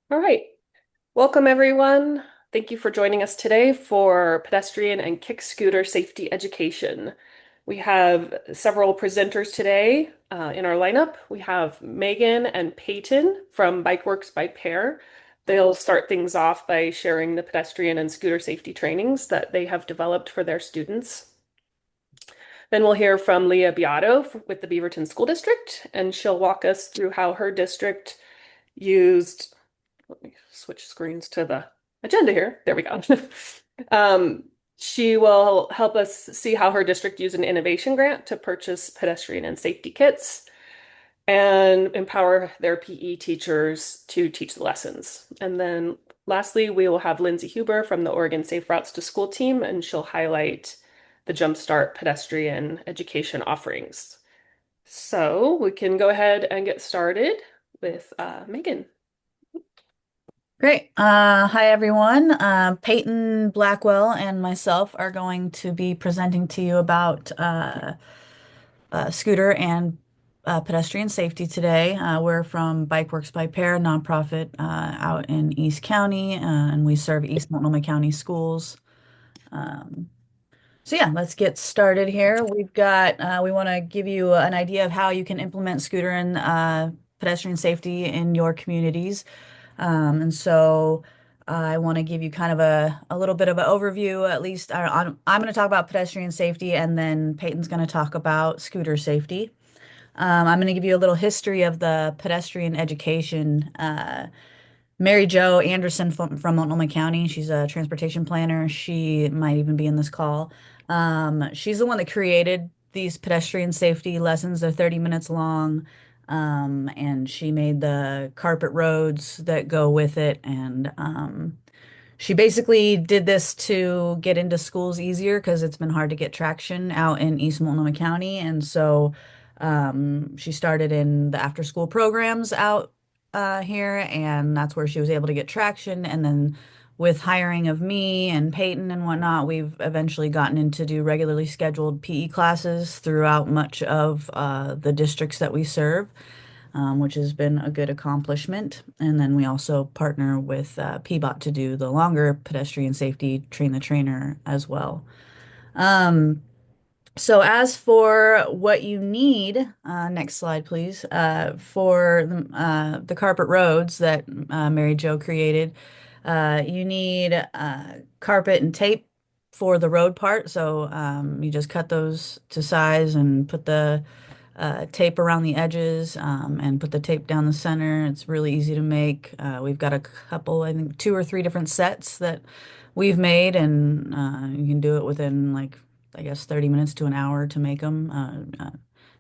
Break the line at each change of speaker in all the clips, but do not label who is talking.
All right. Welcome, everyone. Thank you for joining us today for pedestrian and kick scooter safety education. We have several presenters today in our lineup. We have Megan and Peyton from Bikeworks by Pair. They'll start things off by sharing the pedestrian and scooter safety trainings that they have developed for their students. Then we'll hear from Leah Biado with the Beaverton School District, and she'll walk us through how her district used let me switch screens to the agenda here. There we go. Um, she will help us see how her district used an innovation grant to purchase pedestrian and safety kits and empower their PE teachers to teach the lessons. And then lastly, we will have Lindsay Huber from the Oregon Safe Routes to School team, and she'll highlight the Jump Start Pedestrian Education offerings. So we can go ahead and get started with Megan.
Great. Hi, everyone. Peyton Blackwell and myself are going to be presenting to you about scooter and pedestrian safety today. We're from Bikeworks by Pair, a nonprofit out in East County, and we serve East Multnomah County schools. Um, so yeah, let's get started here. We want to give you an idea of how you can implement scooter and pedestrian safety in your communities. And so I want to give you kind of a little bit of an overview, at least. I'm going to talk about pedestrian safety, and then Peyton's going to talk about scooter safety. I'm going to give you a little history of the pedestrian education. Mary Jo Anderson from Multnomah County. She's a transportation planner. She might even be in this call. She's the one that created these pedestrian safety lessons. They're 30 minutes long. And she made the carpet roads that go with it. And she basically did this to get into schools easier because it's been hard to get traction out in East Multnomah County. And so she started in the after school programs out here, and that's where she was able to get traction. And then with hiring of me and Peyton and whatnot, we've eventually gotten into do regularly scheduled PE classes throughout much of the districts that we serve, which has been a good accomplishment. And then we also partner with PBOT to do the longer pedestrian safety train the trainer as well. Um, so as for what you need, next slide, please, for the carpet roads that Mary Jo created, you need carpet and tape for the road part. So you just cut those to size and put the tape around the edges, and put the tape down the center. It's really easy to make. We've got a couple, I think two or three different sets that we've made, and you can do it within like, I guess, 30 minutes to an hour to make them.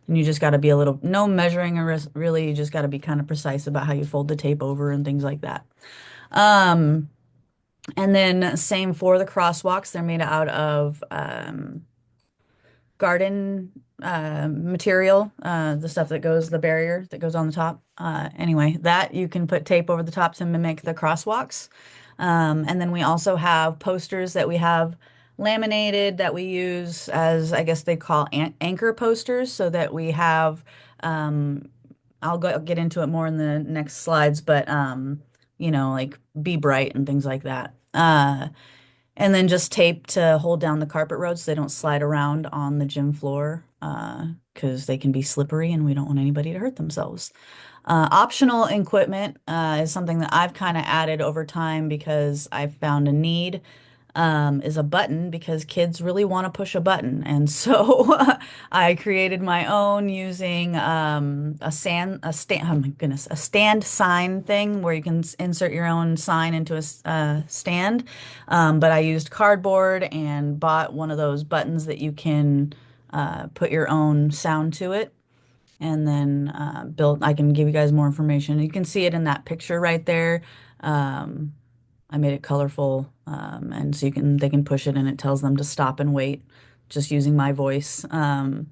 And you just got to be a little, no measuring or really, you just got to be kind of precise about how you fold the tape over and things like that. Um, and then same for the crosswalks. They're made out of garden material, the stuff that goes, the barrier that goes on the top. Anyway, that you can put tape over the top to mimic the crosswalks. And then we also have posters that we have laminated that we use as, I guess they call anchor posters, so that we have, I'll get into it more in the next slides, but, like Be Bright and things like that. And then just tape to hold down the carpet roads so they don't slide around on the gym floor, because they can be slippery and we don't want anybody to hurt themselves. Optional equipment is something that I've kind of added over time because I've found a need, is a button because kids really want to push a button. And so I created my own using oh my goodness, a stand sign thing where you can insert your own sign into a stand. But I used cardboard and bought one of those buttons that you can put your own sound to it. And then I can give you guys more information. You can see it in that picture right there. Um, I made it colorful, and so they can push it and it tells them to stop and wait, just using my voice. And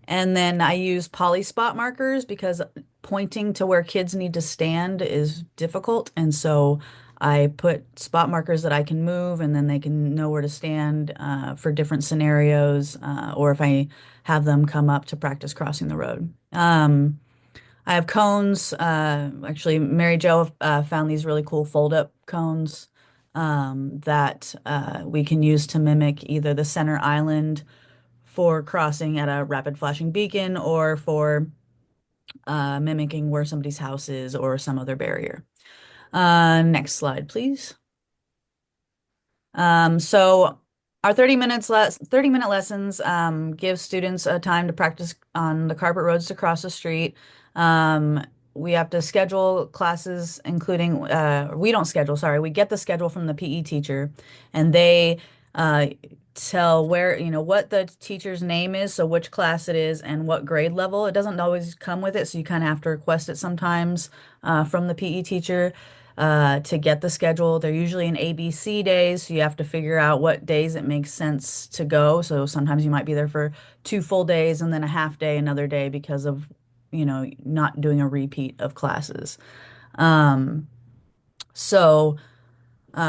then I use poly spot markers because pointing to where kids need to stand is difficult. And so I put spot markers that I can move, and then they can know where to stand for different scenarios, or if I have them come up to practice crossing the road. I have cones. Actually, Mary Jo found these really cool fold-up cones that we can use to mimic either the center island for crossing at a rapid flashing beacon or for mimicking where somebody's house is or some other barrier. Next slide, please. So our 30-minute lessons give students a time to practice on the carpet roads to cross the street. Um, we have to schedule classes, including we don't schedule, sorry, we get the schedule from the PE teacher, and they uh, tell where, what the teacher's name is, so which class it is and what grade level. It doesn't always come with it, so you kind of have to request it sometimes from the PE teacher to get the schedule. They're usually in ABC days, so you have to figure out what days it makes sense to go. So sometimes you might be there for 2 full days and then a half day another day because of, not doing a repeat of classes. Um, so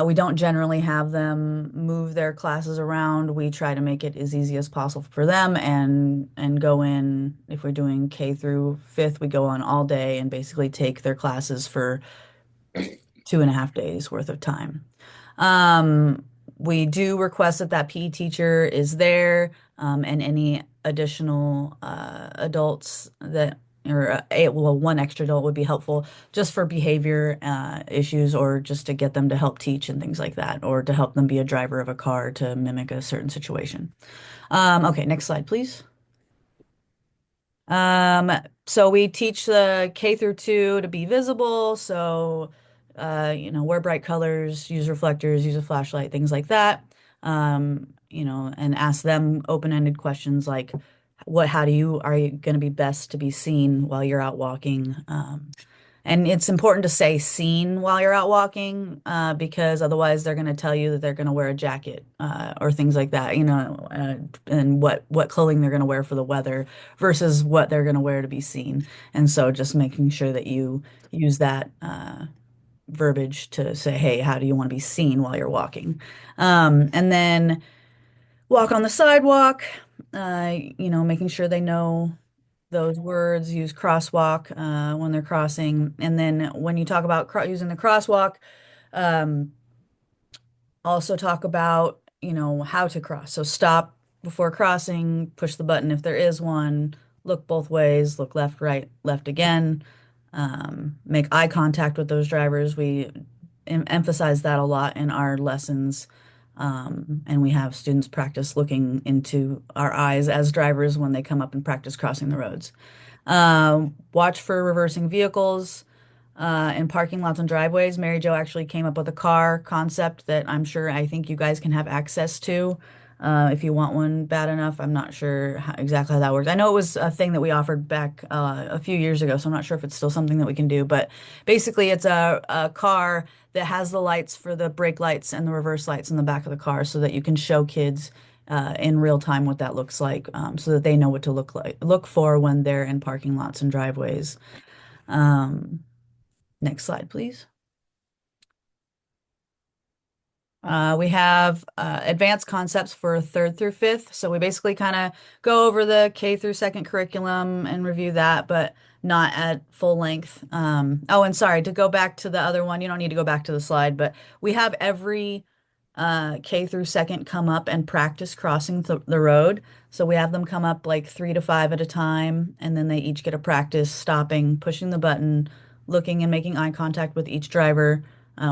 we don't generally have them move their classes around. We try to make it as easy as possible for them and go in, if we're doing K through fifth, we go on all day and basically take their classes for 2.5 days worth of time. Um, we do request that PE teacher is there, and any additional adults that, or well, one extra adult would be helpful just for behavior issues or just to get them to help teach and things like that, or to help them be a driver of a car to mimic a certain situation. Okay, next slide, please. Um, so we teach the K through 2 to be visible. So, wear bright colors, use reflectors, use a flashlight, things like that. And ask them open-ended questions like, are you going to be best to be seen while you're out walking? And it's important to say seen while you're out walking, because otherwise they're going to tell you that they're going to wear a jacket, or things like that, and what clothing they're going to wear for the weather versus what they're going to wear to be seen. And so just making sure that you use that verbiage to say, hey, how do you want to be seen while you're walking? And then walk on the sidewalk, making sure they know those words, use crosswalk when they're crossing. And then when you talk about using the crosswalk, um, also talk about, how to cross. So stop before crossing, push the button if there is one, look both ways, look left, right, left again, make eye contact with those drivers. We emphasize that a lot in our lessons. And we have students practice looking into our eyes as drivers when they come up and practice crossing the roads. Watch for reversing vehicles in parking lots and driveways. Mary Jo actually came up with a car concept that I think you guys can have access to if you want one bad enough. I'm not sure exactly how that works. I know it was a thing that we offered back a few years ago, so I'm not sure if it's still something that we can do. But basically, it's a car that has the lights for the brake lights and the reverse lights in the back of the car so that you can show kids in real time what that looks like, so that they know what to look for when they're in parking lots and driveways. Um, Next slide, please. We have advanced concepts for third through fifth. So we basically kind of go over the K through second curriculum and review that, but not at full length. Oh, and sorry, to go back to the other one, you don't need to go back to the slide, but we have every K through second come up and practice crossing the road. So we have them come up like 3 to 5 at a time, and then they each get a practice stopping, pushing the button, looking and making eye contact with each driver.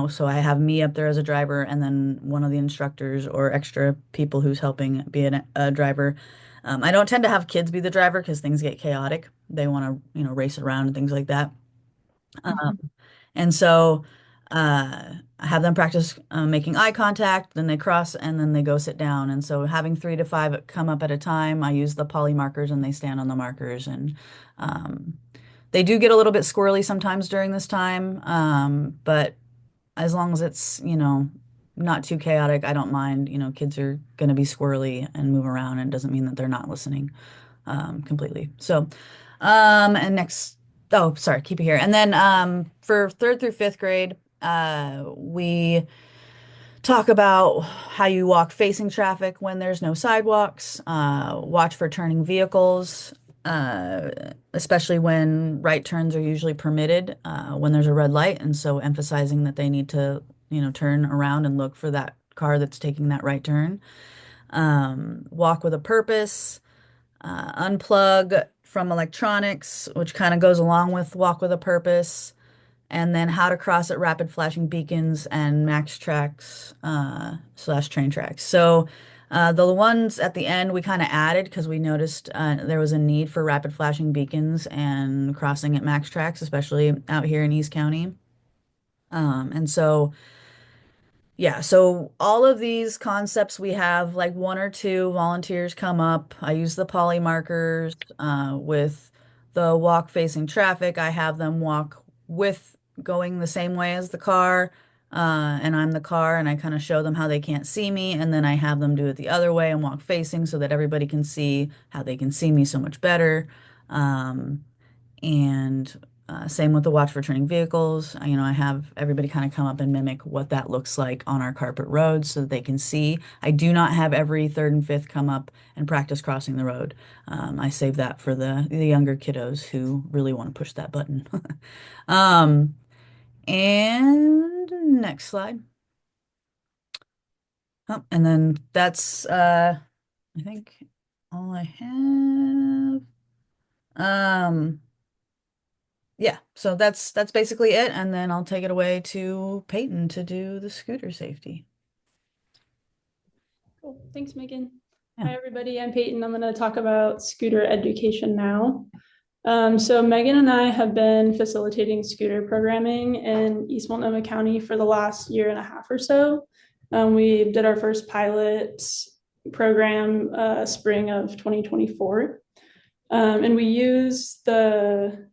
So I have me up there as a driver, and then one of the instructors or extra people who's helping be a driver. I don't tend to have kids be the driver because things get chaotic. They want to, race around and things like that. And so I have them practice making eye contact, then they cross, and then they go sit down. And so having 3 to 5 come up at a time, I use the poly markers and they stand on the markers. And they do get a little bit squirrely sometimes during this time, but as long as it's, not too chaotic, I don't mind. Kids are going to be squirrely and move around, and it doesn't mean that they're not listening completely. So, and next, oh, sorry, keep it here. And then for third through fifth grade, we talk about how you walk facing traffic when there's no sidewalks, watch for turning vehicles, especially when right turns are usually permitted when there's a red light. And so emphasizing that they need to, turn around and look for that car that's taking that right turn. Walk with a purpose, unplug from electronics, which kind of goes along with walk with a purpose, and then how to cross at rapid flashing beacons and max tracks slash train tracks. So the ones at the end we kind of added because we noticed there was a need for rapid flashing beacons and crossing at max tracks, especially out here in East County. And so yeah, so all of these concepts we have like one or two volunteers come up. I use the poly markers with the walk facing traffic. I have them walk with going the same way as the car, and I'm the car, and I kind of show them how they can't see me, and then I have them do it the other way and walk facing so that everybody can see how they can see me so much better. And same with the watch for turning vehicles. I have everybody kind of come up and mimic what that looks like on our carpet roads so that they can see. I do not have every third and fifth come up and practice crossing the road. I save that for the younger kiddos who really want to push that button. Um, and next slide. Oh, and then that's I think all I have. Um, Yeah, so that's basically it, and then I'll take it away to Peyton to do the scooter safety.
Cool. Thanks, Megan.
Yeah.
Hi, everybody. I'm Peyton. I'm going to talk about scooter education now. So Megan and I have been facilitating scooter programming in East Multnomah County for the last year and a half or so. We did our first pilot program spring of 2024. And we use the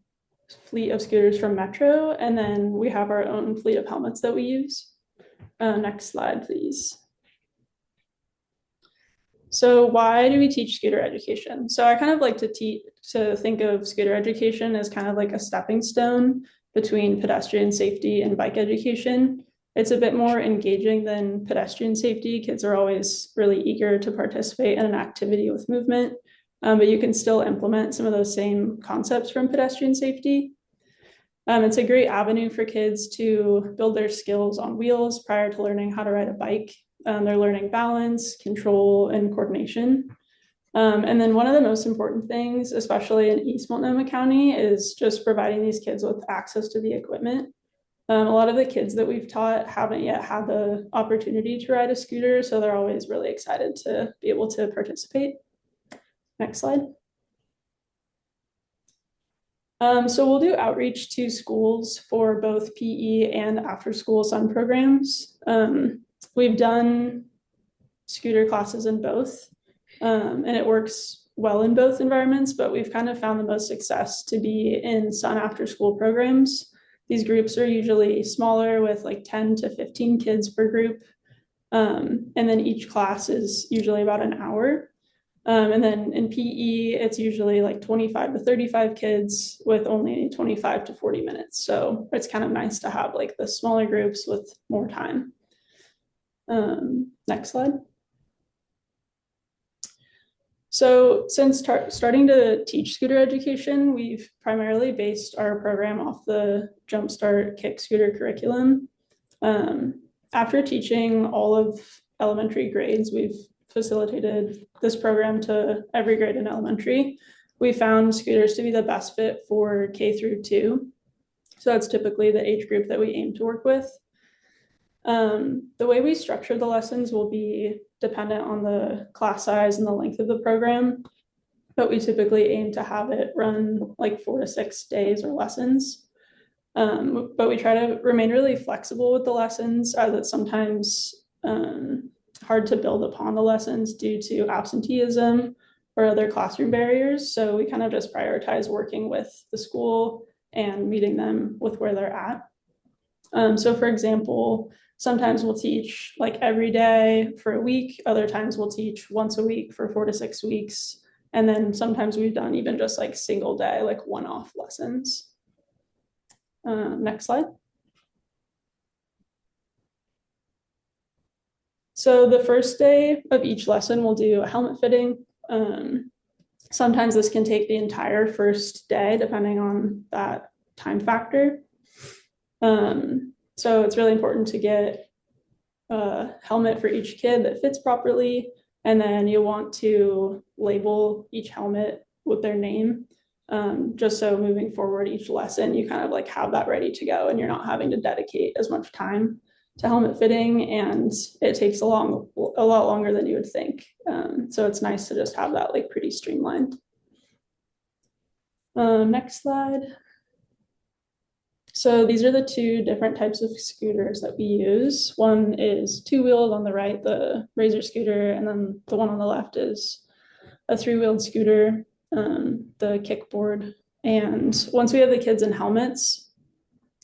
fleet of scooters from Metro, and then we have our own fleet of helmets that we use. Next slide, please. So why do we teach scooter education? So I kind of like to think of scooter education as kind of like a stepping stone between pedestrian safety and bike education. It's a bit more engaging than pedestrian safety. Kids are always really eager to participate in an activity with movement, but you can still implement some of those same concepts from pedestrian safety. It's a great avenue for kids to build their skills on wheels prior to learning how to ride a bike. They're learning balance, control, and coordination. And then one of the most important things, especially in East Multnomah County, is just providing these kids with access to the equipment. A lot of the kids that we've taught haven't yet had the opportunity to ride a scooter, so they're always really excited to be able to participate. Next slide. So we'll do outreach to schools for both PE and after school sun programs. We've done scooter classes in both, and it works well in both environments, but we've kind of found the most success to be in sun after school programs. These groups are usually smaller with like 10 to 15 kids per group. And then each class is usually about an hour. And then in PE, it's usually like 25 to 35 kids with only 25 to 40 minutes. So it's kind of nice to have like the smaller groups with more time. Next slide. So since starting to teach scooter education, we've primarily based our program off the Jump Start Kick Scooter curriculum. After teaching all of elementary grades, we've facilitated this program to every grade in elementary. We found scooters to be the best fit for K through 2. So that's typically the age group that we aim to work with. The way we structure the lessons will be dependent on the class size and the length of the program, but we typically aim to have it run like 4 to 6 days or lessons. But we try to remain really flexible with the lessons, as it's sometimes hard to build upon the lessons due to absenteeism or other classroom barriers. So we kind of just prioritize working with the school and meeting them with where they're at. So for example, sometimes we'll teach like every day for a week. Other times we'll teach once a week for 4 to 6 weeks. And then sometimes we've done even just like single day, like one-off lessons. Next slide. So the first day of each lesson, we'll do a helmet fitting. Sometimes this can take the entire first day, depending on that time factor. So it's really important to get a helmet for each kid that fits properly. And then you want to label each helmet with their name, just so moving forward each lesson, you kind of like have that ready to go and you're not having to dedicate as much time to helmet fitting, and it takes a lot longer than you would think. So it's nice to just have that like pretty streamlined. Next slide. So these are the two different types of scooters that we use. One is two-wheeled on the right, the Razor scooter, and then the one on the left is a three-wheeled scooter, the kickboard. And once we have the kids in helmets,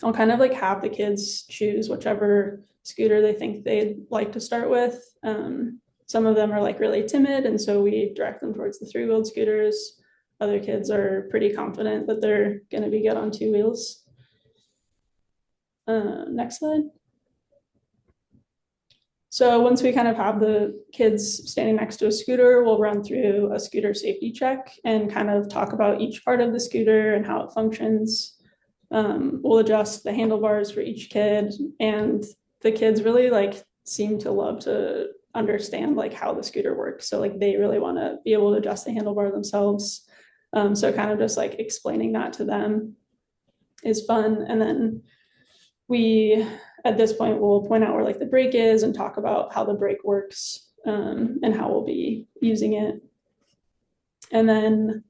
I'll kind of like have the kids choose whichever scooter they think they'd like to start with. Some of them are like really timid, and so we direct them towards the three-wheeled scooters. Other kids are pretty confident that they're going to be good on two wheels. Next slide. So once we kind of have the kids standing next to a scooter, we'll run through a scooter safety check and kind of talk about each part of the scooter and how it functions. We'll adjust the handlebars for each kid, and the kids really like seem to love to understand like how the scooter works. So like they really want to be able to adjust the handlebar themselves. So kind of just like explaining that to them is fun. And then we, at this point, will point out where like the brake is and talk about how the brake works, and how we'll be using it. And then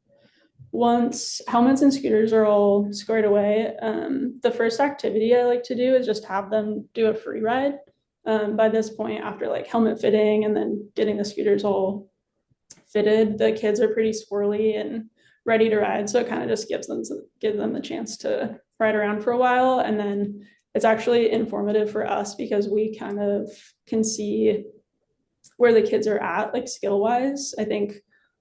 once helmets and scooters are all squared away, the first activity I like to do is just have them do a free ride. By this point, after like helmet fitting and then getting the scooters all fitted, the kids are pretty squirrely and ready to ride. So it kind of just gives them the chance to ride around for a while. And then it's actually informative for us because we kind of can see where the kids are at, like skill wise. I think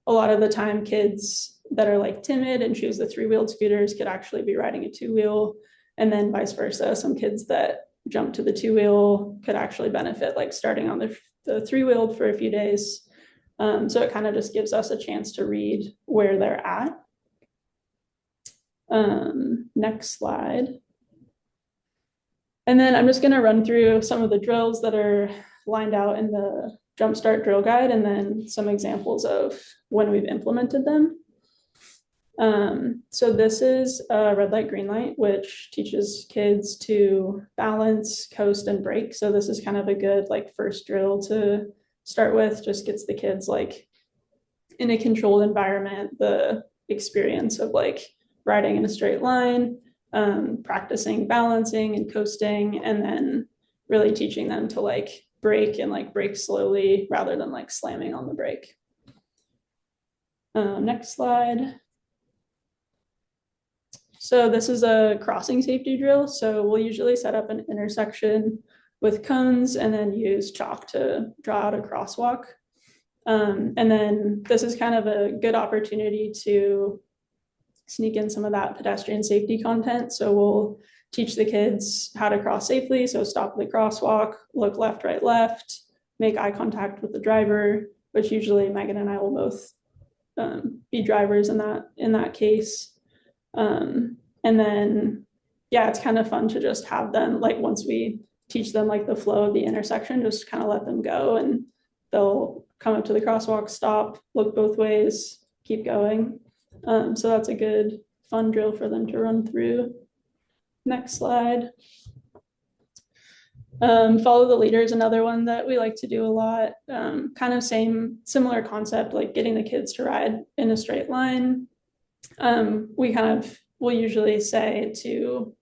a lot of the time kids that are like timid and choose the three-wheeled scooters could actually be riding a two-wheel, and then vice versa. Some kids that jump to the two-wheel could actually benefit like starting on the three-wheeled for a few days. So it kind of just gives us a chance to read where they're at. Next slide. And then I'm just going to run through some of the drills that are lined out in the Jump Start drill guide, and then some examples of when we've implemented them. So this is a red light, green light, which teaches kids to balance, coast, and brake. So this is kind of a good like first drill to start with, just gets the kids like in a controlled environment, the experience of like riding in a straight line, practicing balancing and coasting, and then really teaching them to like brake and like brake slowly rather than like slamming on the brake. Next slide. So this is a crossing safety drill. So we'll usually set up an intersection with cones and then use chalk to draw out a crosswalk. And then this is kind of a good opportunity to sneak in some of that pedestrian safety content. So we'll teach the kids how to cross safely. So stop the crosswalk, look left, right, left, make eye contact with the driver, which usually Megan and I will both be drivers in that case. And then, yeah, it's kind of fun to just have them, like once we teach them like the flow of the intersection, just kind of let them go and they'll come up to the crosswalk, stop, look both ways, keep going. So that's a good fun drill for them to run through. Next slide. Follow the leader is another one that we like to do a lot. Kind of similar concept, like getting the kids to ride in a straight line. We'll usually say to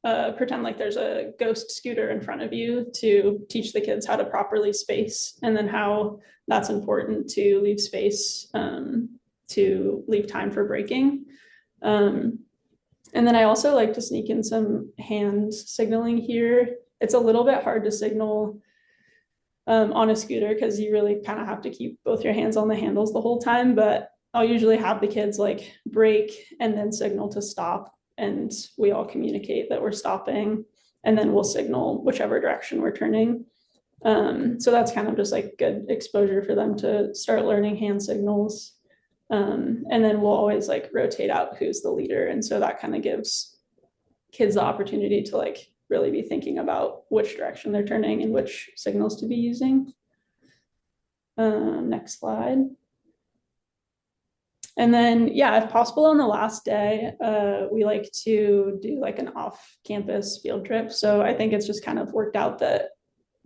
pretend like there's a ghost scooter in front of you to teach the kids how to properly space, and then how that's important to leave space, to leave time for braking. And then I also like to sneak in some hand signaling here. It's a little bit hard to signal on a scooter because you really kind of have to keep both your hands on the handles the whole time, but I'll usually have the kids like brake and then signal to stop, and we all communicate that we're stopping, and then we'll signal whichever direction we're turning. So that's kind of just like good exposure for them to start learning hand signals. And then we'll always like rotate out who's the leader. And so that kind of gives kids the opportunity to like really be thinking about which direction they're turning and which signals to be using. Next slide. And then, yeah, if possible on the last day, we like to do like an off-campus field trip. So I think it's just kind of worked out that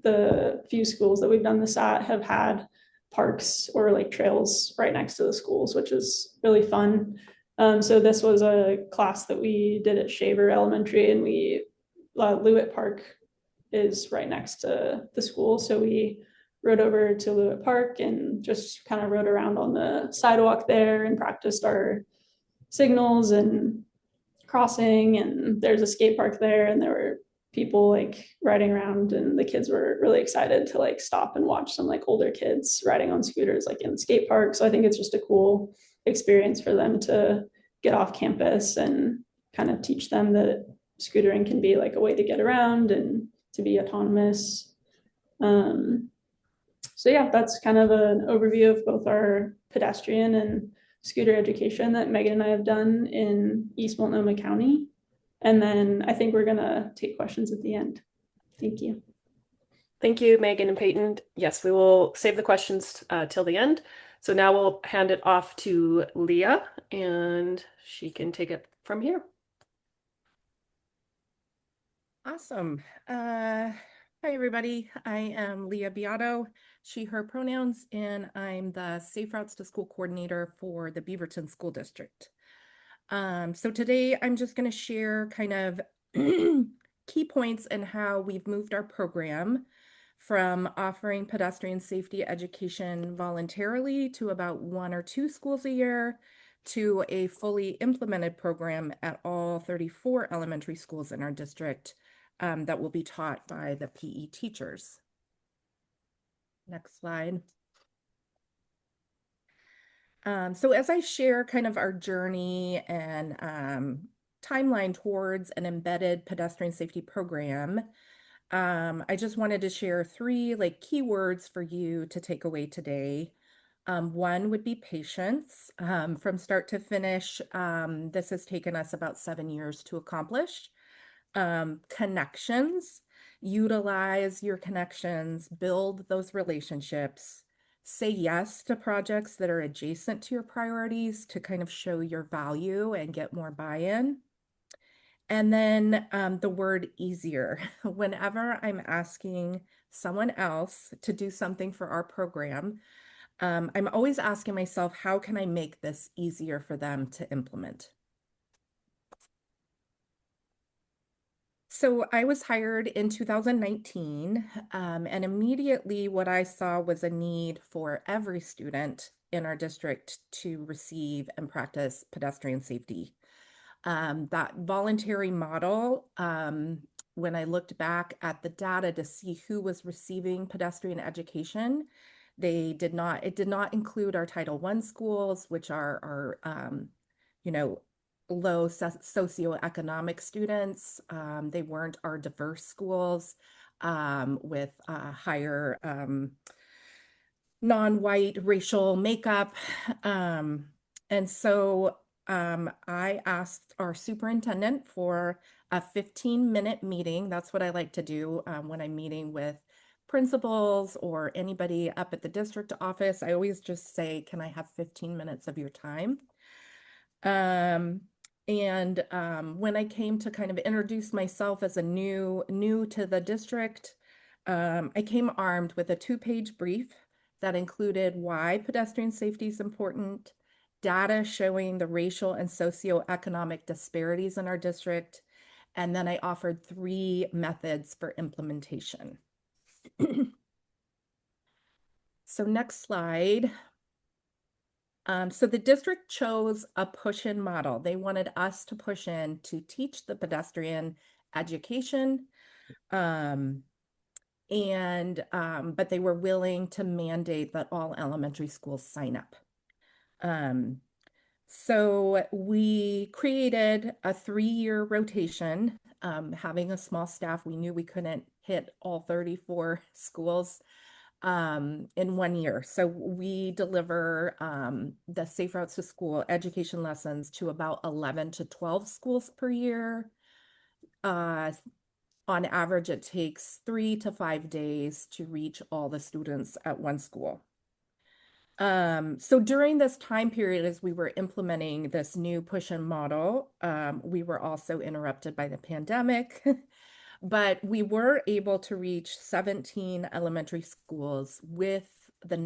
the few schools that we've done this at have had parks or like trails right next to the schools, which is really fun. So this was a class that we did at Shaver Elementary, and Lewitt Park is right next to the school. So we rode over to Lewitt Park and just kind of rode around on the sidewalk there and practiced our signals and crossing. And there's a skate park there, and there were people like riding around, and the kids were really excited to like stop and watch some like older kids riding on scooters like in the skate park. So I think it's just a cool experience for them to get off campus and kind of teach them that scootering can be like a way to get around and to be autonomous. So yeah, that's kind of an overview of both our pedestrian and scooter education that Megan and I have done in East Multnomah County. And then I think we're gonna take questions at the end. Thank you.
Thank you, Megan and Peyton. Yes, we will save the questions till the end. So now we'll hand it off to Leah, and she can take it from here.
Awesome. Hi, everybody. I am Leah Biado, she, her pronouns, and I'm the Safe Routes to School Coordinator for the Beaverton School District. So today I'm just going to share kind of key points and how we've moved our program from offering pedestrian safety education voluntarily to about 1 or 2 schools a year to a fully implemented program at all 34 elementary schools in our district that will be taught by the PE teachers. Next slide. So as I share kind of our journey and timeline towards an embedded pedestrian safety program, I just wanted to share 3 like keywords for you to take away today. One would be patience. From start to finish, this has taken us about 7 years to accomplish. Connections, utilize your connections, build those relationships, say yes to projects that are adjacent to your priorities to kind of show your value and get more buy-in. And then the word easier. Whenever I'm asking someone else to do something for our program, I'm always asking myself, how can I make this easier for them to implement? So I was hired in 2019, and immediately what I saw was a need for every student in our district to receive and practice pedestrian safety. That voluntary model, when I looked back at the data to see who was receiving pedestrian education, it did not include our Title I schools, which are you know, low socioeconomic students. They weren't our diverse schools with higher non-white racial makeup. And so I asked our superintendent for a 15-minute meeting. That's what I like to do when I'm meeting with principals or anybody up at the district office. I always just say, can I have 15 minutes of your time? When I came to kind of introduce myself as a new to the district, I came armed with a 2-page brief that included why pedestrian safety is important, data showing the racial and socioeconomic disparities in our district, and then I offered 3 methods for implementation. So next slide. So the district chose a push-in model. They wanted us to push in to teach the pedestrian education, but they were willing to mandate that all elementary schools sign up. So we created a 3-year rotation. Having a small staff, we knew we couldn't hit all 34 schools in 1 year. So we deliver the Safe Routes to School education lessons to about 11 to 12 schools per year. On average, it takes 3 to 5 days to reach all the students at one school. So during this time period, as we were implementing this new push-in model, we were also interrupted by the pandemic, but we were able to reach 17 elementary schools with the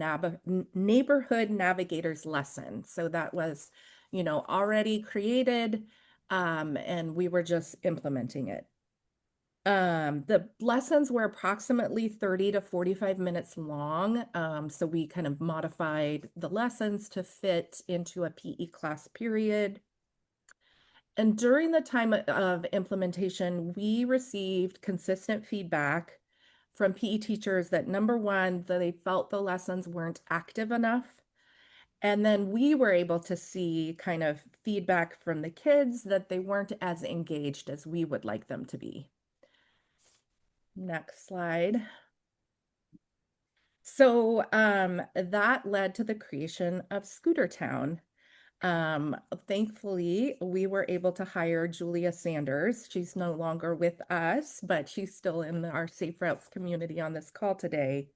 neighborhood navigators lesson. So that was, already created, and we were just implementing it. The lessons were approximately 30 to 45 minutes long. So we kind of modified the lessons to fit into a PE class period. And during the time of implementation, we received consistent feedback from PE teachers that number one, that they felt the lessons weren't active enough. And then we were able to see kind of feedback from the kids that they weren't as engaged as we would like them to be. Next slide. So that led to the creation of Scooter Town. Thankfully, we were able to hire Julia Sanders. She's no longer with us, but she's still in our Safe Routes community on this call today.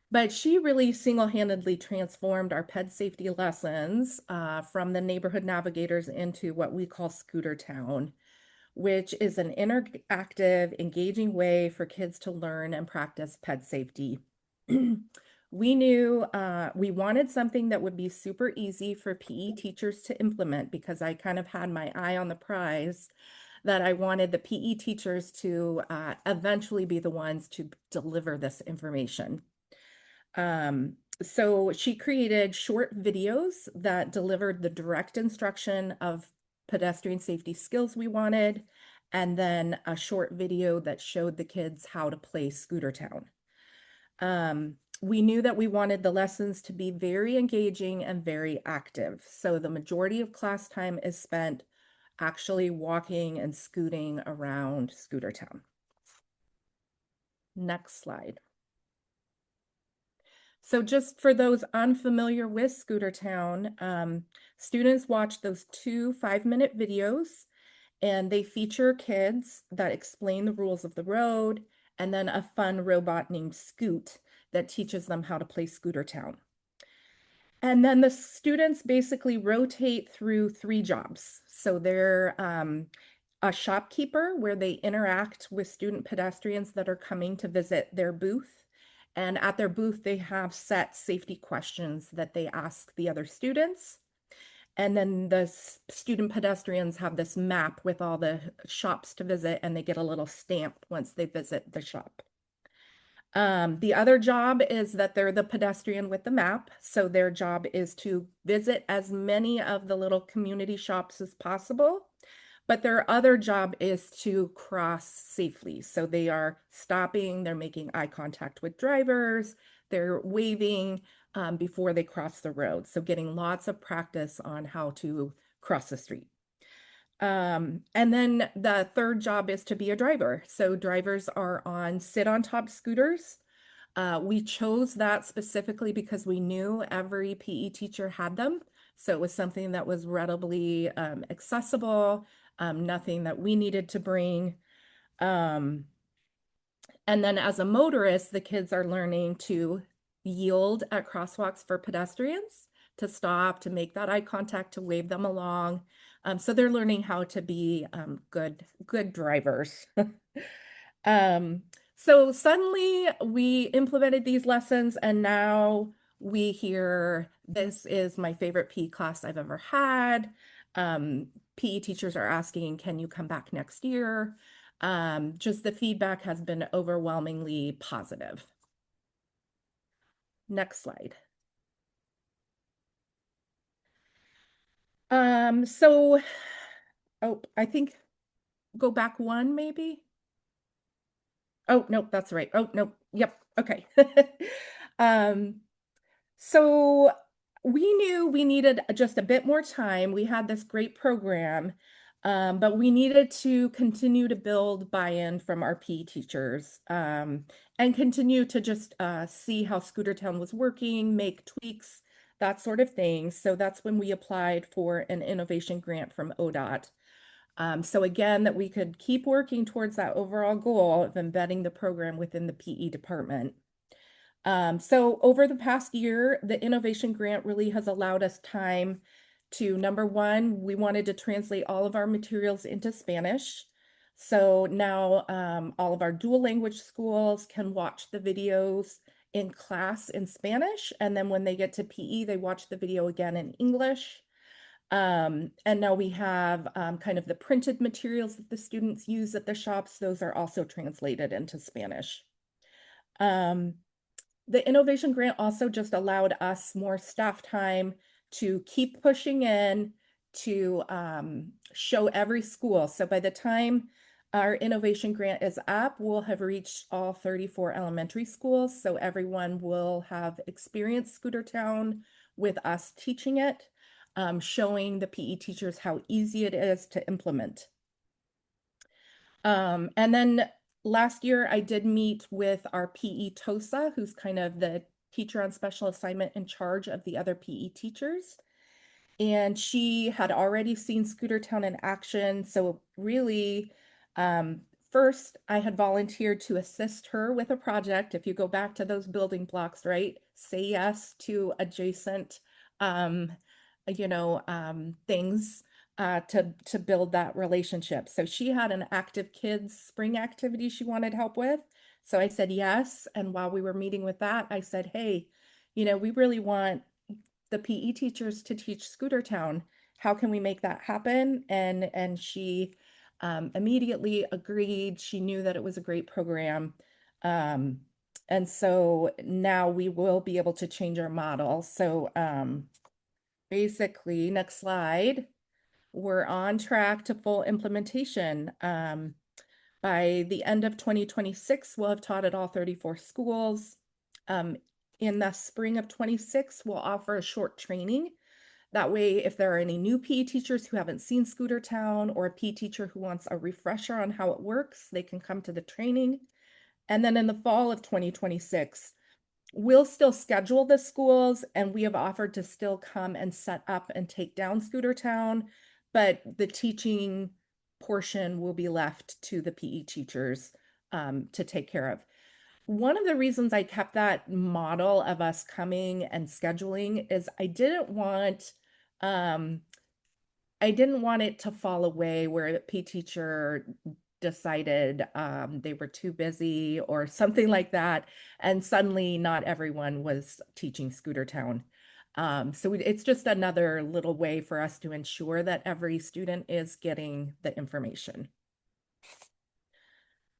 But she really single-handedly transformed our ped safety lessons from the neighborhood navigators into what we call Scooter Town, which is an interactive, engaging way for kids to learn and practice ped safety. We knew we wanted something that would be super easy for PE teachers to implement because I kind of had my eye on the prize that I wanted the PE teachers to eventually be the ones to deliver this information. So she created short videos that delivered the direct instruction of pedestrian safety skills we wanted, and then a short video that showed the kids how to play Scooter Town. We knew that we wanted the lessons to be very engaging and very active. So the majority of class time is spent actually walking and scooting around Scooter Town. Next slide. So just for those unfamiliar with Scooter Town, students watch those 2 5-minute videos, and they feature kids that explain the rules of the road, and then a fun robot named Scoot that teaches them how to play Scooter Town. And then the students basically rotate through 3 jobs. So they're a shopkeeper where they interact with student pedestrians that are coming to visit their booth. And at their booth, they have set safety questions that they ask the other students. And then the student pedestrians have this map with all the shops to visit, and they get a little stamp once they visit the shop. The other job is that they're the pedestrian with the map. So their job is to visit as many of the little community shops as possible. But their other job is to cross safely. So they are stopping, they're making eye contact with drivers, they're waving before they cross the road. So getting lots of practice on how to cross the street. And then the third job is to be a driver. So drivers are sit on top scooters. We chose that specifically because we knew every PE teacher had them. So it was something that was readily accessible, nothing that we needed to bring. And then as a motorist, the kids are learning to yield at crosswalks for pedestrians, to stop, to make that eye contact, to wave them along. So they're learning how to be good drivers. So suddenly we implemented these lessons, and now we hear, this is my favorite PE class I've ever had. PE teachers are asking, can you come back next year? Just the feedback has been overwhelmingly positive. Next slide. I think go back one maybe. Oh, nope, that's right. Oh, nope. Yep. Okay. So we knew we needed just a bit more time. We had this great program, But we needed to continue to build buy-in from our PE teachers, and continue to just see how Scootertown was working, make tweaks, that sort of thing. So that's when we applied for an innovation grant from ODOT. So again, that we could keep working towards that overall goal of embedding the program within the PE department. So over the past year, the innovation grant really has allowed us time to, number one, we wanted to translate all of our materials into Spanish. So now all of our dual language schools can watch the videos in class in Spanish, and then when they get to PE, they watch the video again in English. And now we have kind of the printed materials that the students use at the shops. Those are also translated into Spanish. The innovation grant also just allowed us more staff time to keep pushing in to show every school. So by the time our innovation grant is up, we'll have reached all 34 elementary schools. So everyone will have experienced Scootertown with us teaching it, showing the PE teachers how easy it is to implement. And then last year I did meet with our PE TOSA, who's kind of the teacher on special assignment in charge of the other PE teachers. And she had already seen Scootertown in action. So really, first I had volunteered to assist her with a project. If you go back to those building blocks, right? Say yes to adjacent, things to build that relationship. So she had an active kids spring activity she wanted help with. So I said yes. And while we were meeting with that, I said, hey, we really want the PE teachers to teach Scootertown. How can we make that happen? And she immediately agreed. She knew that it was a great program. And so now we will be able to change our model. So basically, next slide, we're on track to full implementation. By the end of 2026, we'll have taught at all 34 schools. In the spring of 26, we'll offer a short training. That way, if there are any new PE teachers who haven't seen Scootertown or a PE teacher who wants a refresher on how it works, they can come to the training. And then in the fall of 2026, we'll still schedule the schools, and we have offered to still come and set up and take down Scootertown, but the teaching portion will be left to the PE teachers to take care of. One of the reasons I kept that model of us coming and scheduling is I didn't want it to fall away where the PE teacher decided they were too busy or something like that, and suddenly not everyone was teaching Scootertown. So it's just another little way for us to ensure that every student is getting the information.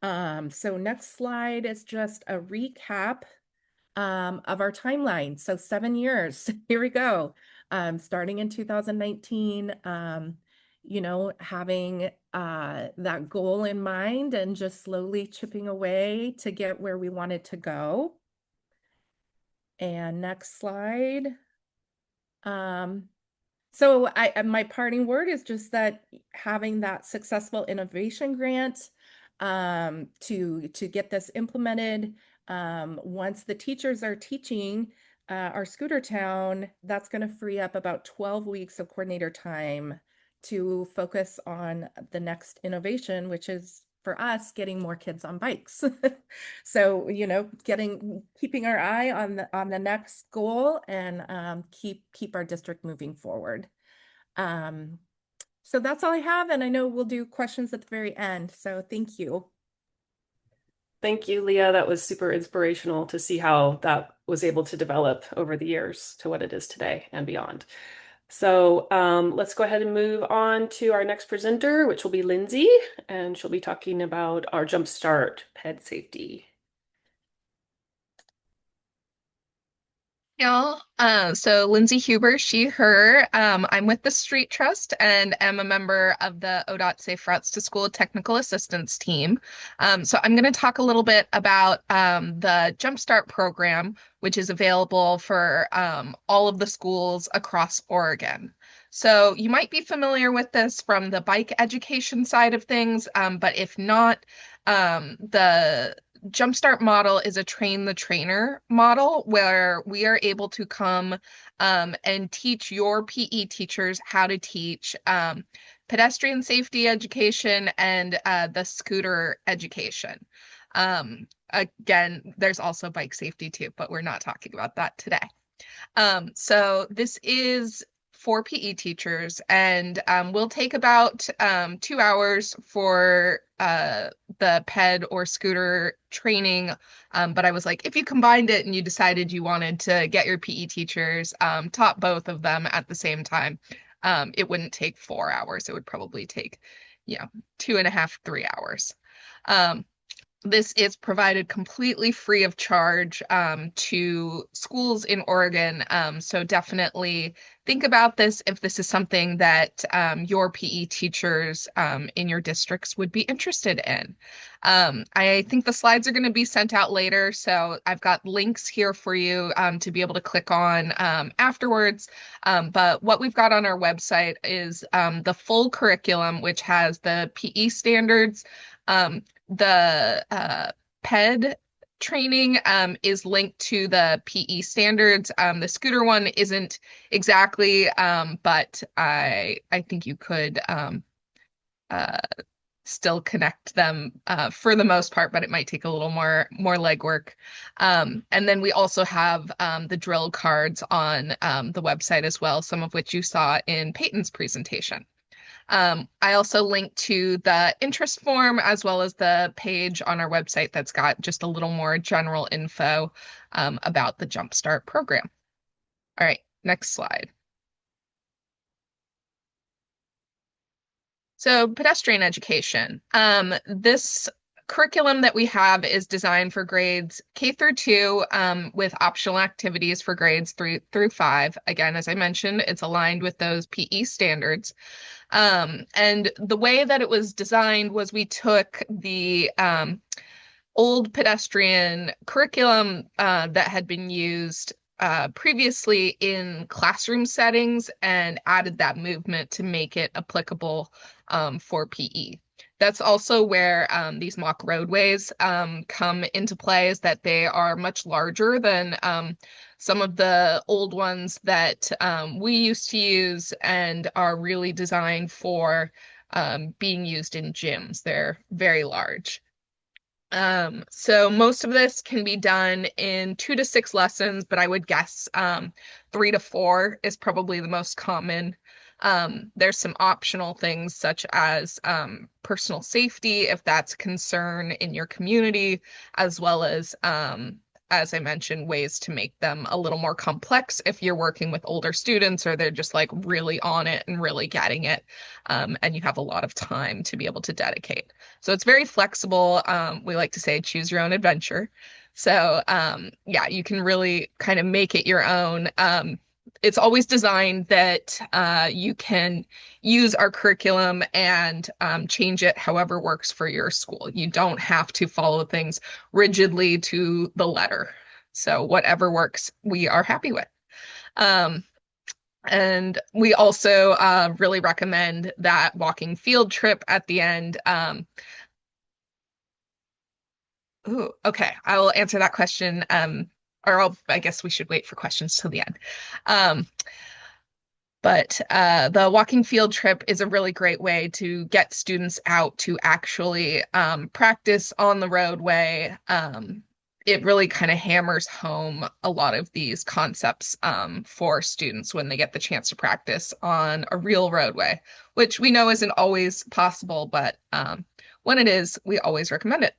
So next slide is just a recap of our timeline. So 7 years, here we go. Starting in 2019, having that goal in mind and just slowly chipping away to get where we wanted to go. And next slide. So my parting word is just that having that successful innovation grant to get this implemented. Once the teachers are teaching our Scootertown, that's going to free up about 12 weeks of coordinator time to focus on the next innovation, which is for us getting more kids on bikes. So, keeping our eye on the next goal and keep our district moving forward. So that's all I have, and I know we'll do questions at the very end. So thank you.
Thank you, Leah. That was super inspirational to see how that was able to develop over the years to what it is today and beyond. So let's go ahead and move on to our next presenter, which will be Lindsay, and she'll be talking about our Jump Start Ped Safety.
Y'all. So Lindsay Huber, she, her. I'm with the Street Trust and am a member of the ODOT Safe Routes to School Technical Assistance Team. So I'm going to talk a little bit about the Jump Start program, which is available for all of the schools across Oregon. So you might be familiar with this from the bike education side of things, but if not, the Jumpstart model is a train the trainer model where we are able to come and teach your PE teachers how to teach pedestrian safety education and the scooter education. Again, there's also bike safety too, but we're not talking about that today. So this is for PE teachers, and we'll take about 2 hours for the ped or scooter training. But I was like, if you combined it and you decided you wanted to get your PE teachers taught both of them at the same time, it wouldn't take 4 hours. It would probably take, 2.5, 3 hours. This is provided completely free of charge to schools in Oregon. So definitely think about this if this is something that your PE teachers in your districts would be interested in. I think the slides are going to be sent out later, so I've got links here for you to be able to click on afterwards. But what we've got on our website is the full curriculum, which has the PE standards, the PED training is linked to the PE standards. The scooter one isn't exactly, but I think you could still connect them for the most part, but it might take a little more legwork. And then we also have the drill cards on the website as well, some of which you saw in Peyton's presentation. I also linked to the interest form as well as the page on our website that's got just a little more general info about the Jump Start program. All right, next slide. So pedestrian education. This curriculum that we have is designed for grades K through 2 with optional activities for grades 3 through 5. Again, as I mentioned, it's aligned with those PE standards. And the way that it was designed was we took the old pedestrian curriculum that had been used previously in classroom settings and added that movement to make it applicable for PE. That's also where these mock roadways come into play, is that they are much larger than some of the old ones that we used to use and are really designed for being used in gyms. They're very large. So most of this can be done in 2 to 6 lessons, but I would guess 3 to 4 is probably the most common. There's some optional things such as personal safety, if that's a concern in your community, as well as I mentioned, ways to make them a little more complex if you're working with older students or they're just like really on it and really getting it, and you have a lot of time to be able to dedicate. So it's very flexible. We like to say choose your own adventure. So yeah, you can really kind of make it your own. It's always designed that you can use our curriculum and change it however works for your school. You don't have to follow things rigidly to the letter. So whatever works, we are happy with. And we also really recommend that walking field trip at the end. Ooh, okay, I will answer that question. I guess we should wait for questions till the end. But the walking field trip is a really great way to get students out to actually practice on the roadway. It really kind of hammers home a lot of these concepts for students when they get the chance to practice on a real roadway, which we know isn't always possible, but when it is, we always recommend it.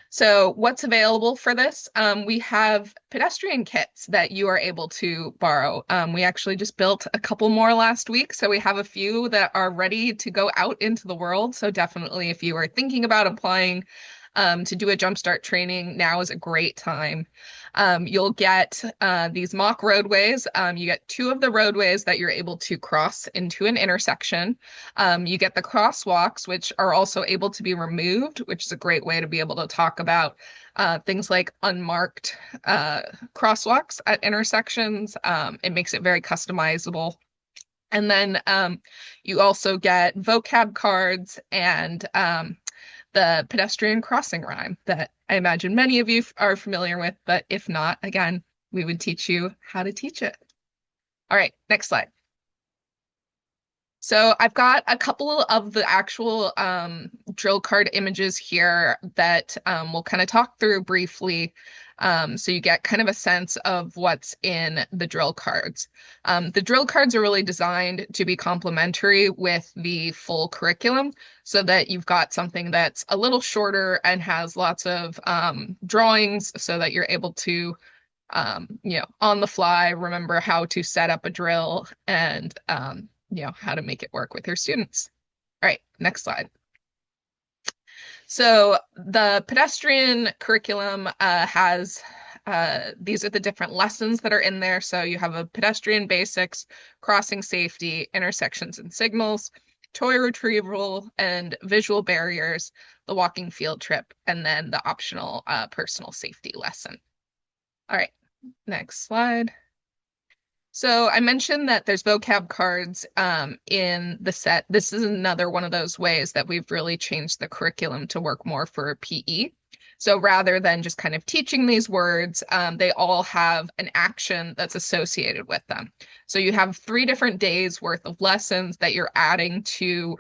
So what's available for this? We have pedestrian kits that you are able to borrow. We actually just built a couple more last week, so we have a few that are ready to go out into the world. So definitely if you are thinking about applying to do a Jumpstart training, now is a great time. You'll get these mock roadways. You get 2 of the roadways that you're able to cross into an intersection. You get the crosswalks, which are also able to be removed, which is a great way to be able to talk about things like unmarked crosswalks at intersections. It makes it very customizable. And then you also get vocab cards and the pedestrian crossing rhyme that I imagine many of you are familiar with, but if not, again, we would teach you how to teach it. All right, next slide. So I've got a couple of the actual drill card images here that we'll kind of talk through briefly, so you get kind of a sense of what's in the drill cards. The drill cards are really designed to be complementary with the full curriculum so that you've got something that's a little shorter and has lots of drawings so that you're able to, on the fly, remember how to set up a drill and how to make it work with your students. All right, next slide. So the pedestrian curriculum has, these are the different lessons that are in there. So you have a pedestrian basics, crossing safety, intersections and signals, toy retrieval and visual barriers, the walking field trip, and then the optional personal safety lesson. All right, next slide. So I mentioned that there's vocab cards in the set. This is another one of those ways that we've really changed the curriculum to work more for PE. So rather than just kind of teaching these words, they all have an action that's associated with them. So you have 3 different days worth of lessons that you're adding to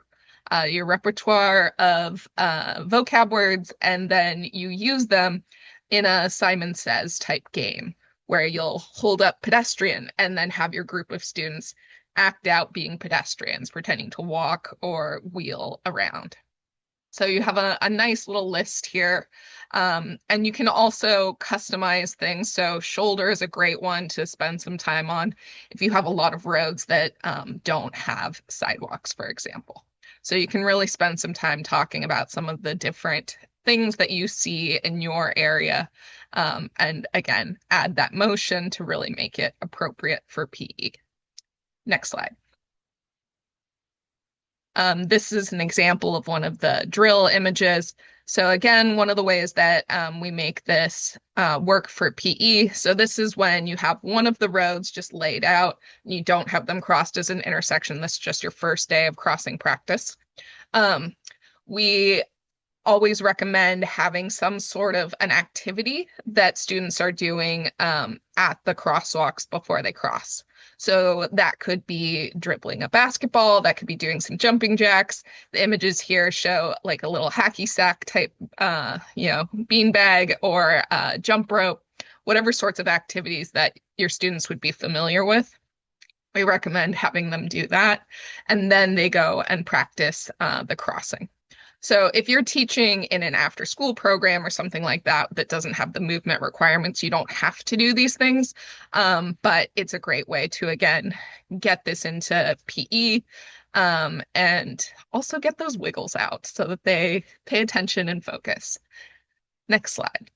your repertoire of vocab words, and then you use them in a Simon Says type game, where you'll hold up pedestrian and then have your group of students act out being pedestrians, pretending to walk or wheel around. So you have a nice little list here. And you can also customize things. So shoulder is a great one to spend some time on if you have a lot of roads that don't have sidewalks, for example. So you can really spend some time talking about some of the different things that you see in your area. And again, add that motion to really make it appropriate for PE. Next slide. This is an example of one of the drill images. So again, one of the ways that we make this work for PE. So this is when you have one of the roads just laid out, and you don't have them crossed as an intersection. This is just your first day of crossing practice. We always recommend having some sort of an activity that students are doing at the crosswalks before they cross. So that could be dribbling a basketball, that could be doing some jumping jacks. The images here show like a little hacky sack type, beanbag or jump rope, whatever sorts of activities that your students would be familiar with. We recommend having them do that, and then they go and practice the crossing. So if you're teaching in an after-school program or something like that that doesn't have the movement requirements, you don't have to do these things. But it's a great way to, again, get this into PE and also get those wiggles out so that they pay attention and focus. Next slide.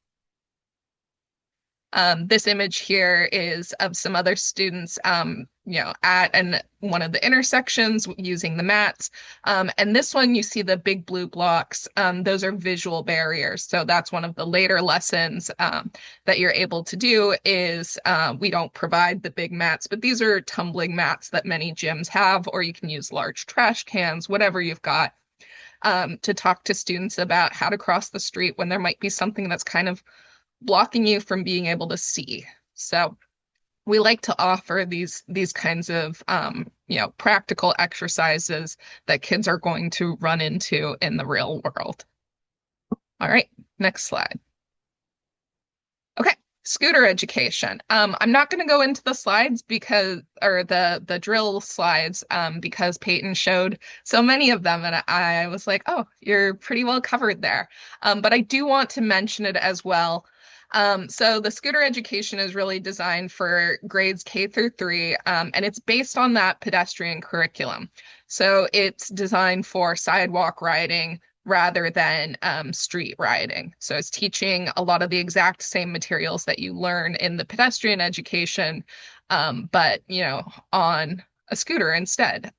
This image here is of some other students, at one of the intersections using the mats. And this one, you see the big blue blocks. Those are visual barriers. So that's one of the later lessons that you're able to do is we don't provide the big mats, but these are tumbling mats that many gyms have, or you can use large trash cans, whatever you've got, to talk to students about how to cross the street when there might be something that's kind of blocking you from being able to see. So we like to offer these kinds of practical exercises that kids are going to run into in the real world. All right, next slide. Okay, scooter education. I'm not going to go into the slides or the drill slides because Peyton showed so many of them, and I was like, oh, you're pretty well covered there. But I do want to mention it as well. So the scooter education is really designed for grades K through 3, and it's based on that pedestrian curriculum. So it's designed for sidewalk riding, rather than street riding. So it's teaching a lot of the exact same materials that you learn in the pedestrian education, but on a scooter instead.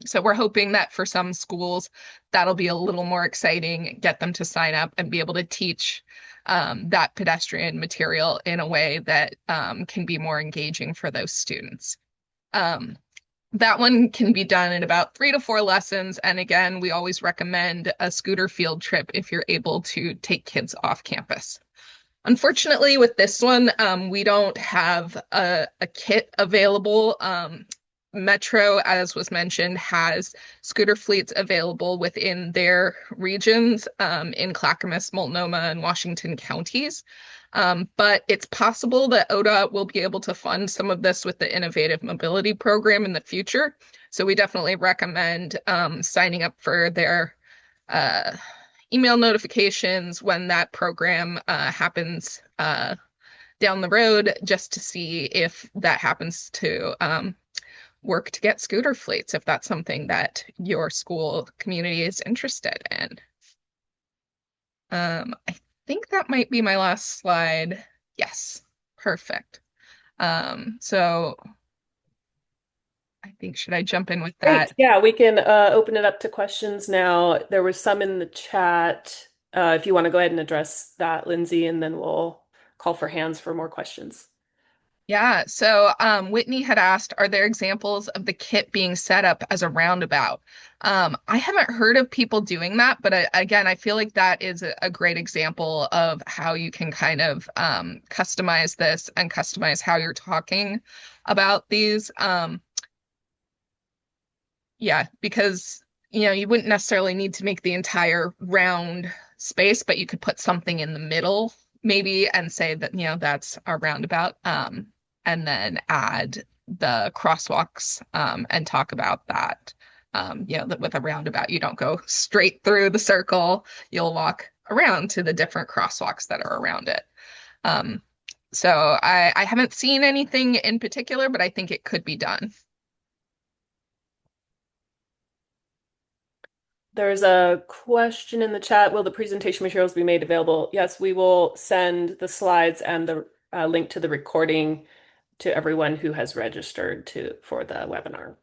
So we're hoping that for some schools that'll be a little more exciting, get them to sign up and be able to teach that pedestrian material in a way that can be more engaging for those students. Um, that one can be done in about 3 to 4 lessons. And again, we always recommend a scooter field trip if you're able to take kids off campus. Unfortunately, with this one, we don't have a kit available. Metro, as was mentioned, has scooter fleets available within their regions in Clackamas, Multnomah, and Washington counties. But it's possible that ODOT will be able to fund some of this with the Innovative Mobility Program in the future. So we definitely recommend signing up for their email notifications when that program happens down the road, just to see if that happens to work to get scooter fleets, if that's something that your school community is interested in. I think that might be my last slide. Yes, perfect. So I think, should I jump in with
Great.
that?
Yeah, we can open it up to questions now. There was some in the chat. If you want to go ahead and address that, Lindsay, and then we'll call for hands for more questions.
Yeah, so Whitney had asked, are there examples of the kit being set up as a roundabout? I haven't heard of people doing that, but again, I feel like that is a great example of how you can kind of customize this and customize how you're talking about these. Yeah, because you wouldn't necessarily need to make the entire round space, but you could put something in the middle maybe and say that, that's our roundabout, and then add the crosswalks and talk about that. That with a roundabout, you don't go straight through the circle, you'll walk around to the different crosswalks that are around it. So I haven't seen anything in particular, but I think it could be done.
There's a question in the chat. Will the presentation materials be made available? Yes, we will send the slides and the link to the recording to everyone who has registered for the webinar.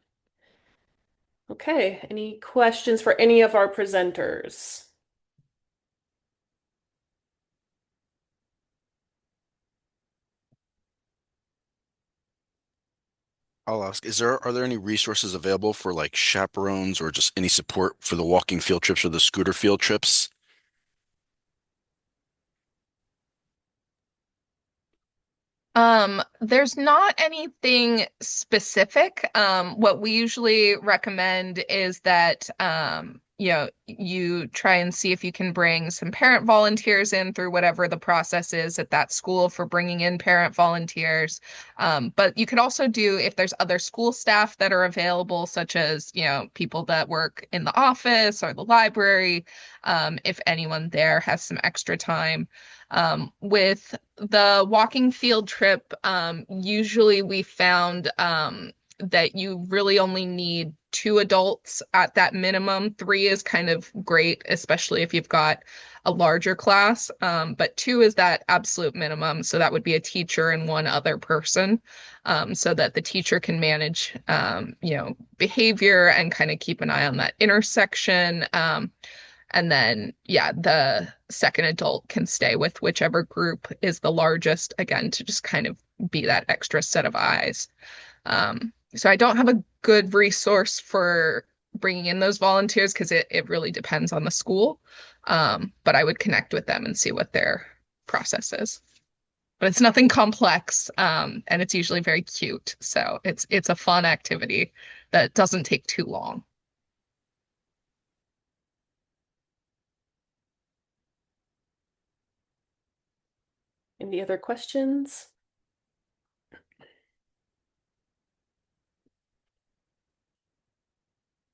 Okay, any questions for any of our presenters?
I'll ask, are there any resources available for like chaperones or just any support for the walking field trips or the scooter field trips?
There's not anything specific. What we usually recommend is that you try and see if you can bring some parent volunteers in through whatever the process is at that school for bringing in parent volunteers. But you could also do, if there's other school staff that are available, such as, people that work in the office or the library, if anyone there has some extra time. With the walking field trip, usually we found that you really only need 2 adults at that minimum. 3 is kind of great, especially if you've got a larger class. But 2 is that absolute minimum. So that would be a teacher and 1 other person, so that the teacher can manage, behavior and kind of keep an eye on that intersection. And then, yeah, the second adult can stay with whichever group is the largest, again, to just kind of be that extra set of eyes. So I don't have a good resource for bringing in those volunteers because it really depends on the school. But I would connect with them and see what their process is. But it's nothing complex, and it's usually very cute. So it's a fun activity that doesn't take too long.
Any other questions?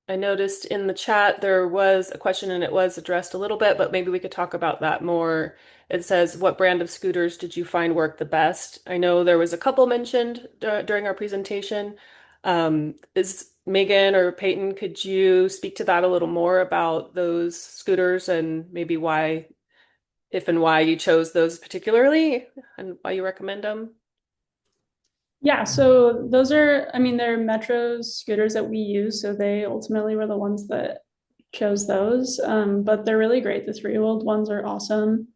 I noticed in the chat there was a question and it was addressed a little bit, but maybe we could talk about that more. It says, what brand of scooters did you find work the best? I know there was a couple mentioned during our presentation. Is Megan or Peyton, could you speak to that a little more about those scooters and maybe why, if and why you chose those particularly and why you recommend them?
Yeah, so those are, I mean, they're Metro scooters that we use, so they ultimately were the ones that chose those. But they're really great. The three-wheeled ones are awesome.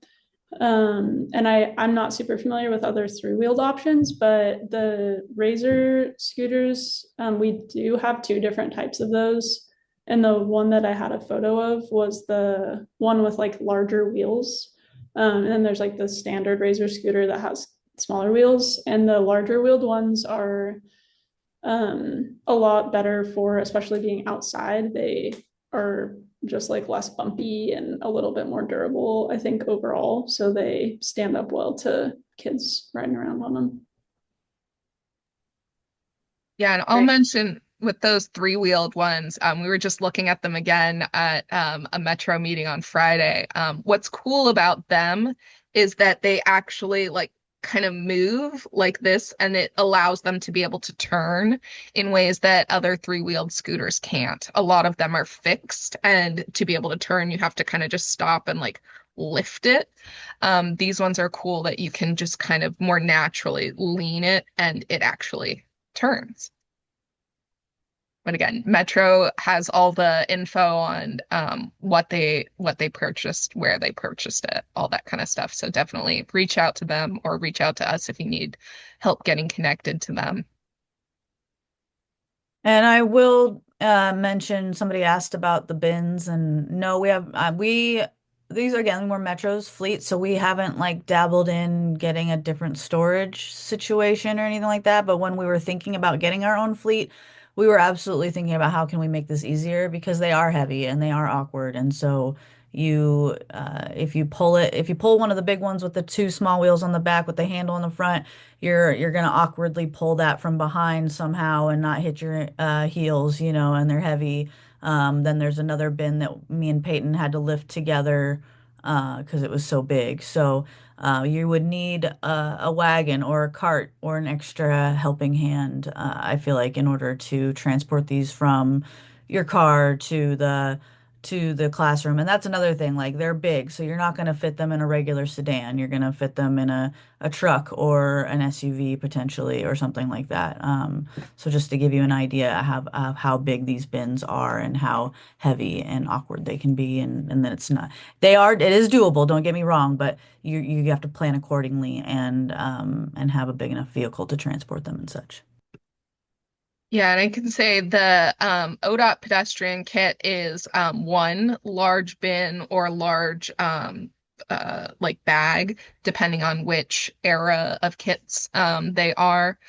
And I'm not super familiar with other three-wheeled options, but the Razor scooters, we do have two different types of those. And the one that I had a photo of was the one with like larger wheels. And then there's like the standard Razor scooter that has smaller wheels, and the larger wheeled ones are a lot better for especially being outside. They are just like less bumpy and a little bit more durable, I think, overall. So they stand up well to kids riding around on them.
Yeah, and I'll
Great.
mention with those three-wheeled ones, we were just looking at them again at a Metro meeting on Friday. What's cool about them is that they actually like kind of move like this, and it allows them to be able to turn in ways that other three-wheeled scooters can't. A lot of them are fixed, and to be able to turn, you have to kind of just stop and like lift it. These ones are cool that you can just kind of more naturally lean it, and it actually turns. But again, Metro has all the info on what they purchased, where they purchased it, all that kind of stuff. So definitely reach out to them or reach out to us if you need help getting connected to them.
And I will mention somebody asked about the bins, and no, we have we these are again more Metro's fleet, so we haven't like dabbled in getting a different storage situation or anything like that. But when we were thinking about getting our own fleet, we were absolutely thinking about how can we make this easier because they are heavy and they are awkward, and so if you pull one of the big ones with the two small wheels on the back with the handle in the front, you're gonna awkwardly pull that from behind somehow and not hit your heels, and they're heavy. Then there's another bin that me and Peyton had to lift together because it was so big. So you would need a wagon or a cart or an extra helping hand, I feel like, in order to transport these from your car to the classroom. And that's another thing, like they're big, so you're not going to fit them in a regular sedan. You're going to fit them in a truck or an SUV potentially or something like that. So just to give you an idea of how big these bins are and how heavy and awkward they can be, and then it is doable, don't get me wrong, but you have to plan accordingly and have a big enough vehicle to transport them and such.
Yeah, and I can say the ODOT pedestrian kit is one large bin or large like bag, depending on which era of kits they are.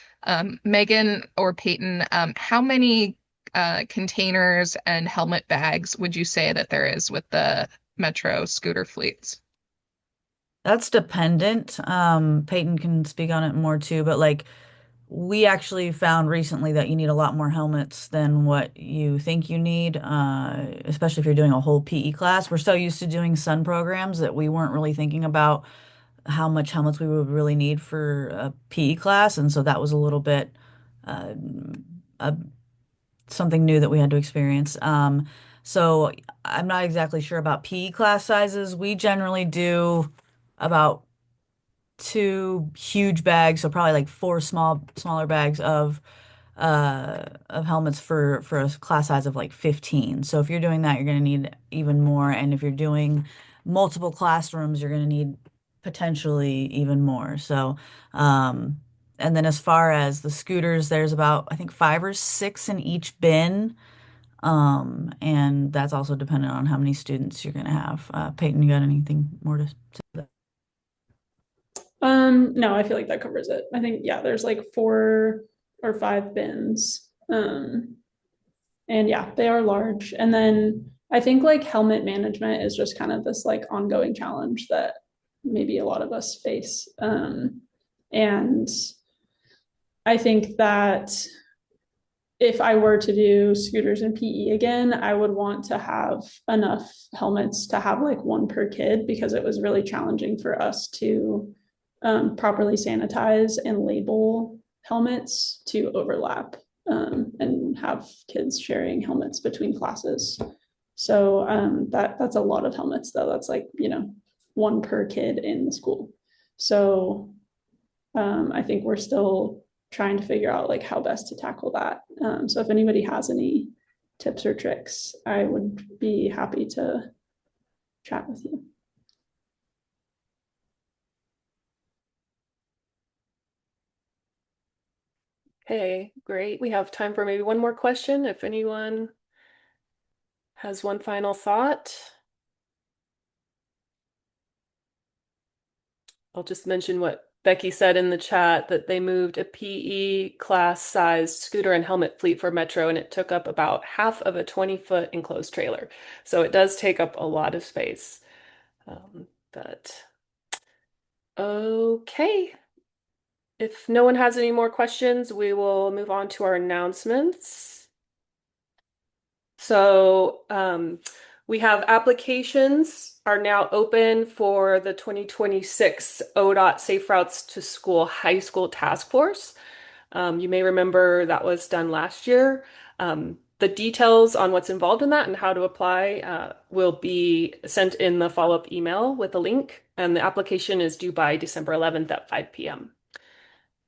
Megan or Peyton, how many containers and helmet bags would you say that there is with the Metro scooter fleets?
That's dependent. Peyton can speak on it more too, but like we actually found recently that you need a lot more helmets than what you think you need, especially if you're doing a whole PE class. We're so used to doing sun programs that we weren't really thinking about how much helmets we would really need for a PE class, and so that was a little bit uh, uh, something new that we had to experience. So I'm not exactly sure about PE class sizes. We generally do about two huge bags, so probably like four smaller bags of helmets for a class size of like 15. So if you're doing that, you're going to need even more, and if you're doing multiple classrooms, you're going to need potentially even more. So and then as far as the scooters, there's about I think five or six in each bin. And that's also dependent on how many students you're going to have. Peyton, you got anything more to say?
No, I feel like that covers it. I think, yeah, there's like 4 or 5 bins. And yeah, they are large. And then I think like helmet management is just kind of this like ongoing challenge that maybe a lot of us face. And I think that if I were to do scooters and PE again, I would want to have enough helmets to have like one per kid because it was really challenging for us to properly sanitize and label helmets to overlap. and have kids sharing helmets between classes. So that's a lot of helmets, though. That's like, one per kid in the school. So I think we're still trying to figure out like how best to tackle that. So if anybody has any tips or tricks, I would be happy to chat with you.
Okay, great. We have time for maybe one more question if anyone has one final thought. I'll just mention what Becky said in the chat, that they moved a PE class sized scooter and helmet fleet for Metro, and it took up about half of a 20-foot enclosed trailer. So it does take up a lot of space. But okay. If no one has any more questions, we will move on to our announcements. So we have applications are now open for the 2026 ODOT Safe Routes to School High School Task Force. You may remember that was done last year. The details on what's involved in that and how to apply will be sent in the follow-up email with a link, and the application is due by December 11th at 5 p.m.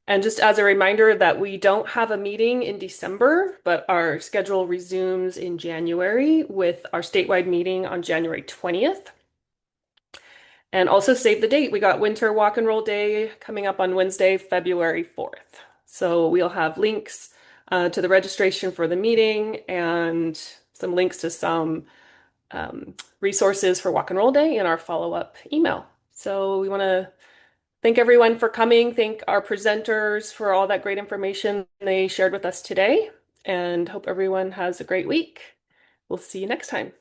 And just as a reminder that we don't have a meeting in December, but our schedule resumes in January with our statewide meeting on January 20th. And also save the date. We got Winter Walk and Roll Day coming up on Wednesday, February 4th. So we'll have links to the registration for the meeting and some links to some resources for Walk and Roll Day in our follow-up email. So we want to thank everyone for coming. Thank our presenters for all that great information they shared with us today, and hope everyone has a great week. We'll see you next time.